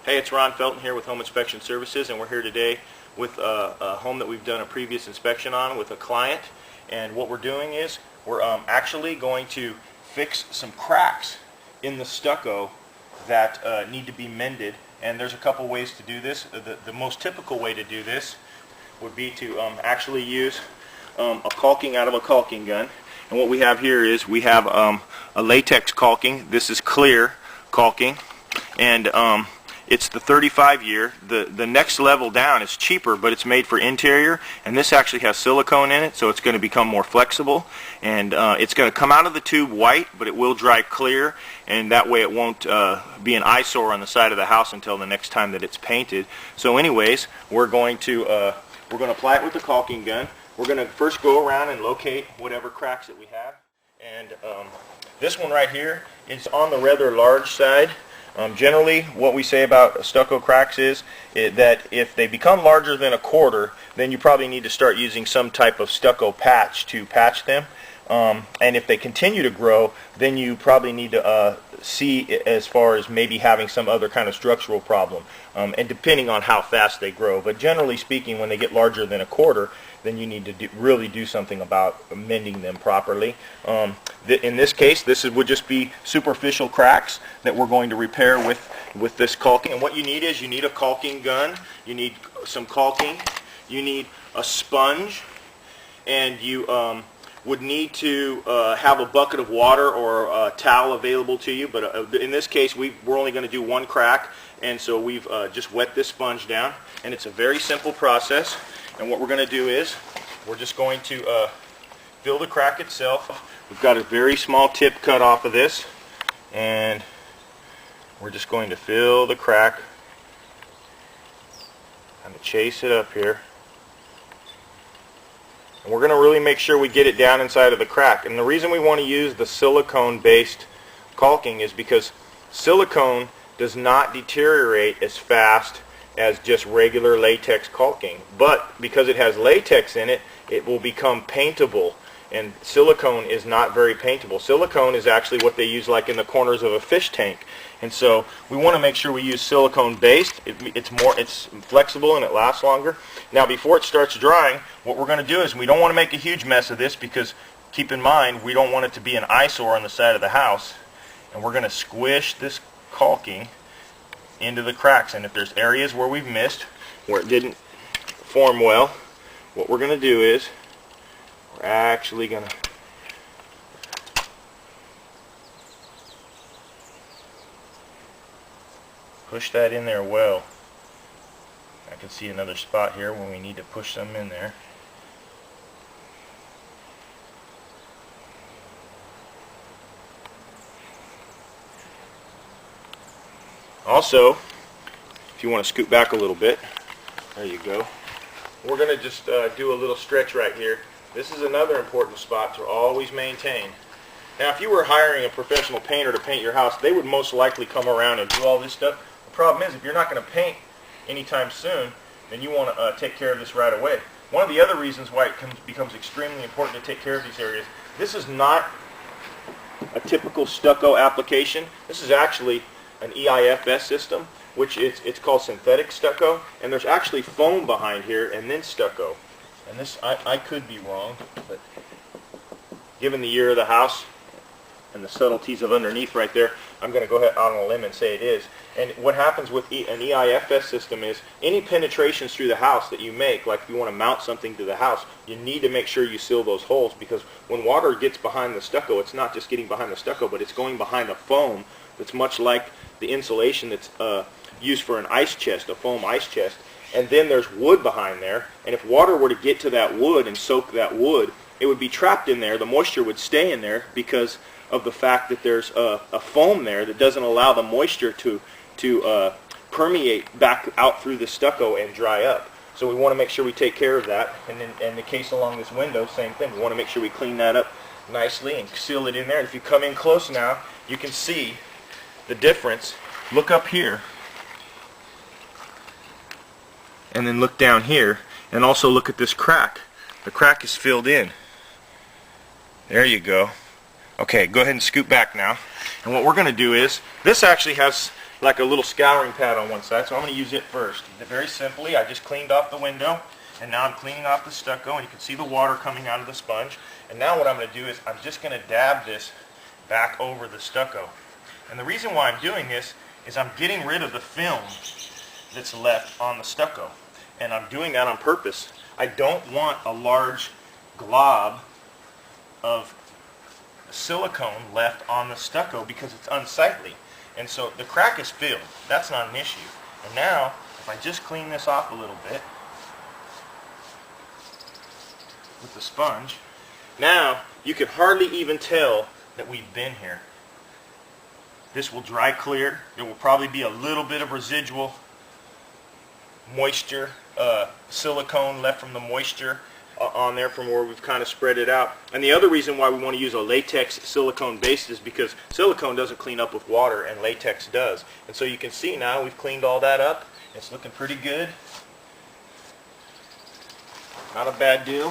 Hey, it's Ron Felton here with Home Inspection Services, and we're here today with a home that we've done a previous inspection on with a client. And what we're doing is we're actually going to fix some cracks in the stucco that need to be mended. And there's a couple ways to do this. The most typical way to do this would be to actually use a caulking out of a caulking gun. And what we have here is we have a latex caulking. This is clear caulking, and it's the 35 year. The next level down is cheaper, but it's made for interior, and this actually has silicone in it, so it's going to become more flexible, and it's going to come out of the tube white, but it will dry clear, and that way it won't be an eyesore on the side of the house until the next time that it's painted. So anyways, we're going to apply it with the caulking gun. We're going to first go around and locate whatever cracks that we have, and this one right here is on the rather large side. Generally, what we say about stucco cracks is that if they become larger than a quarter, then you probably need to start using some type of stucco patch to patch them. And if they continue to grow, then you probably need to see as far as maybe having some other kind of structural problem, and depending on how fast they grow. But generally speaking, when they get larger than a quarter, then you need to really do something about mending them properly. In this case, would just be superficial cracks that we're going to repair with this caulking. And what you need is you need a caulking gun, you need some caulking, you need a sponge, and you would need to have a bucket of water or a towel available to you. But in this case, we're only going to do one crack, and so we've just wet this sponge down. And it's a very simple process. And what we're going to do is we're just going to fill the crack itself. We've got a very small tip cut off of this, and we're just going to fill the crack. I'm going to chase it up here. And we're going to really make sure we get it down inside of the crack. And the reason we want to use the silicone-based caulking is because silicone does not deteriorate as fast as just regular latex caulking, but because it has latex in it, it will become paintable, and silicone is not very paintable. Silicone is actually what they use like in the corners of a fish tank, and so we want to make sure we use silicone based. It's flexible and it lasts longer. Now before it starts drying, what we're going to do is we don't want to make a huge mess of this, because keep in mind we don't want it to be an eyesore on the side of the house, and we're going to squish this caulking into the cracks. And if there's areas where we've missed, where it didn't form well, what we're going to do is we're actually going to push that in there well. I can see another spot here when we need to push some in there. Also, if you want to scoot back a little bit, there you go. We're going to just do a little stretch right here. This is another important spot to always maintain. Now, if you were hiring a professional painter to paint your house, they would most likely come around and do all this stuff. The problem is, if you're not going to paint anytime soon, then you want to take care of this right away. One of the other reasons why it becomes extremely important to take care of these areas, this is not a typical stucco application. This is actually an EIFS system, which it's called synthetic stucco, and there's actually foam behind here and then stucco. And this, I could be wrong, but given the year of the house and the subtleties of underneath right there, I'm going to go ahead on a limb and say it is. And what happens with an EIFS system is any penetrations through the house that you make, like if you want to mount something to the house, you need to make sure you seal those holes, because when water gets behind the stucco, it's not just getting behind the stucco, but it's going behind the foam that's much like the insulation that's used for an ice chest, a foam ice chest. And then there's wood behind there, and if water were to get to that wood and soak that wood, it would be trapped in there. The moisture would stay in there because of the fact that there's a foam there that doesn't allow the moisture to permeate back out through the stucco and dry up. So we want to make sure we take care of that. And then the case along this window, same thing. We want to make sure we clean that up nicely and seal it in there. And if you come in close now, you can see the difference. Look up here, and then look down here, and also look at this crack. The crack is filled in. There you go. Okay, go ahead and scoot back now. And what we're going to do is, this actually has like a little scouring pad on one side, so I'm going to use it first. Very simply, I just cleaned off the window, and now I'm cleaning off the stucco, and you can see the water coming out of the sponge. And now what I'm going to do is I'm just going to dab this back over the stucco. And the reason why I'm doing this is I'm getting rid of the film that's left on the stucco. And I'm doing that on purpose. I don't want a large glob of silicone left on the stucco because it's unsightly. And so the crack is filled. That's not an issue. And now, if I just clean this off a little bit with the sponge, now you can hardly even tell that we've been here. This will dry clear. There will probably be a little bit of residual moisture, silicone left from the moisture on there from where we've kind of spread it out. And the other reason why we want to use a latex silicone base is because silicone doesn't clean up with water and latex does. And so you can see now we've cleaned all that up. It's looking pretty good. Not a bad deal.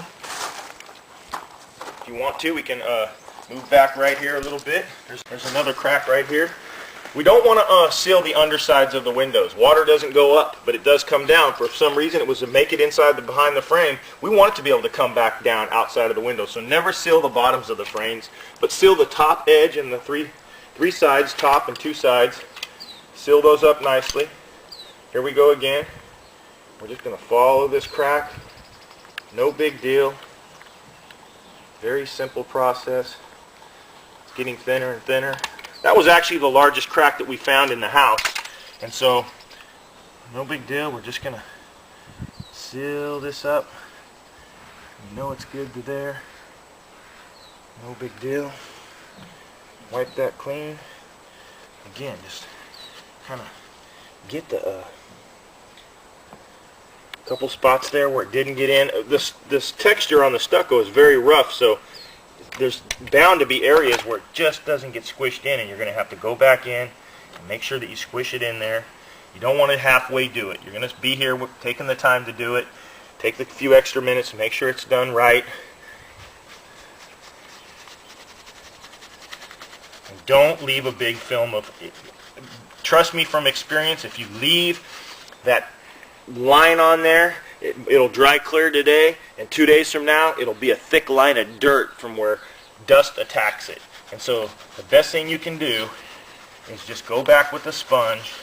If you want to, we can move back right here a little bit. There's another crack right here. We don't want to seal the undersides of the windows. Water doesn't go up, but it does come down. For some reason, it was to make it behind the frame. We want it to be able to come back down outside of the window. So never seal the bottoms of the frames, but seal the top edge and the three sides, top and two sides. Seal those up nicely. Here we go again. We're just going to follow this crack. No big deal. Very simple process. It's getting thinner and thinner. That was actually the largest crack that we found in the house. And so, no big deal. We're just going to seal this up. You know it's good to there. No big deal. Wipe that clean. Again, just kind of get the couple spots there where it didn't get in. This texture on the stucco is very rough, so there's bound to be areas where it just doesn't get squished in, and you're going to have to go back in and make sure that you squish it in there. You don't want to halfway do it. You're going to be here taking the time to do it. Take the few extra minutes to make sure it's done right. And don't leave a big film of it. Trust me from experience, if you leave that line on there, it'll dry clear today, and 2 days from now it'll be a thick line of dirt from where dust attacks it. And so the best thing you can do is just go back with the sponge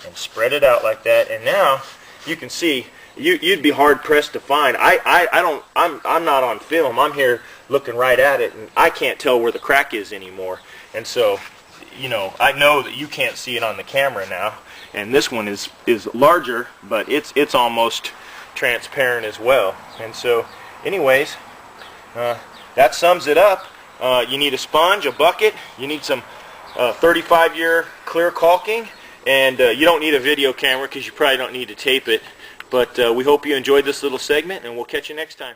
and spread it out like that. And now you can see you'd be hard pressed to find. I'm not on film. I'm here looking right at it, and I can't tell where the crack is anymore. And so, you know, I know that you can't see it on the camera now, and this one is larger, but it's almost transparent as well. And so anyways, that sums it up. You need a sponge, a bucket, you need some 35-year clear caulking, and you don't need a video camera because you probably don't need to tape it. But we hope you enjoyed this little segment, and we'll catch you next time.